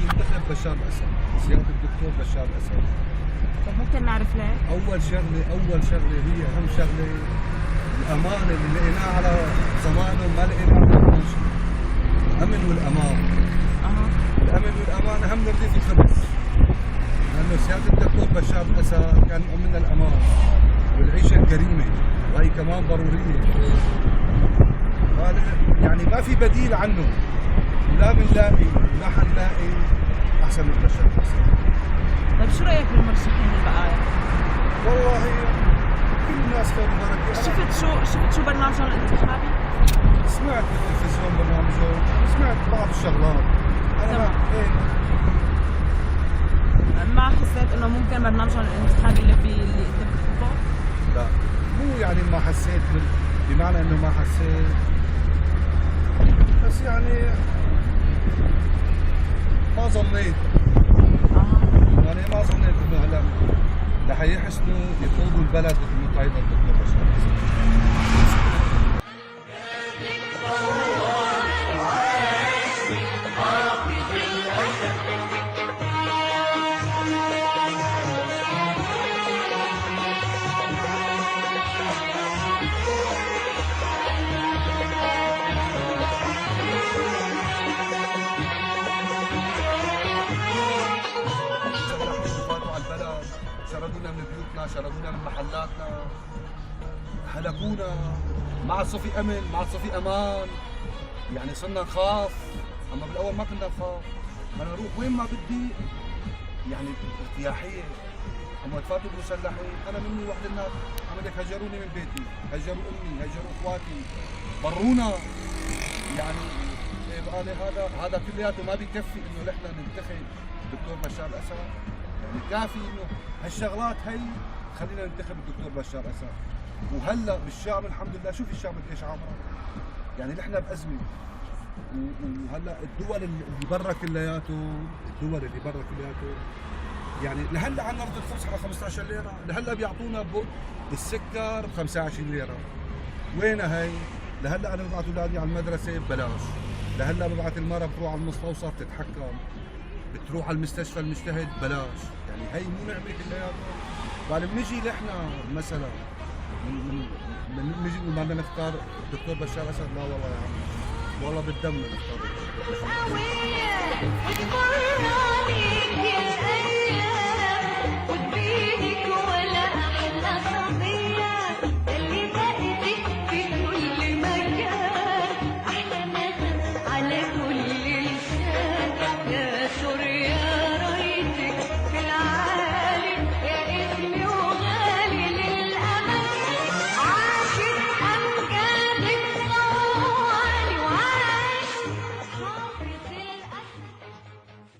ينتخب بشار الاسد، سياده الدكتور بشار الاسد. طب ممكن نعرف ليه؟ اول شغله هي اهم شغله الامان اللي لقيناه على زمانه ما لقيناه من شيء. الامن والامان. الامن والامان اهم من رغيف الخبز. لانه سياده الدكتور بشار الاسد كان مؤمن الامان والعيشه الكريمه، وهي كمان ضروريه. يعني ما في بديل عنه، لا بنلاقي ولا حنلاقي احسن من بشار الاسد. طيب شو رايك بالمرشحين البقايا؟ والله كل الناس خير وبركه. شفت شو برنامجهم الانتخابي؟ سمعت بالتلفزيون برنامجهم، سمعت بعض الشغلات. انا ما حسيت انه ممكن برنامجهم الانتخابي اللي انت بتحبه؟ لا، مو يعني ما حسيت بمعنى انه ما حسيت، بس يعني ما ظنيت. يعني ما ظنيت انه هلا رح يحسنوا يقودوا البلد مثل ما قايد الدكتور بشار الاسد. شردونا من بيوتنا، شردونا من محلاتنا، هلكونا، ما عاد صفي امن، ما عاد صفي امان، يعني صرنا نخاف. اما بالاول ما كنا نخاف، بدنا نروح وين ما بدي، يعني ارتياحيه. اما تفاتوا المسلحين، انا مني وحده الناس عملك هجروني من بيتي، هجروا امي، هجروا اخواتي، ضرونا. يعني يبقى هذا كلياته ما بيكفي انه نحن ننتخب الدكتور بشار الاسد. يعني كافي انه هالشغلات هي خلينا ننتخب الدكتور بشار الاسد. وهلا بالشام الحمد لله، شوف الشام قديش عامره. يعني نحن بازمه، وهلا الدول اللي برا كلياته، يعني لهلا عنا رد الخبز على 15 ليره، لهلا بيعطونا السكر ب 25 ليره. وينها هي؟ لهلا انا ببعث اولادي على المدرسه ببلاش، لهلا ببعث المرأة بتروح على المستوصف تتحكم، بتروح على المستشفى المجتهد بلاش. يعني هي مو نعمه كلياتها. بعد بنجي نحن مثلا بنجي بدنا نختار الدكتور بشار الاسد، لا والله يا عمي، والله بالدم نختار الدكتور بشار الاسد.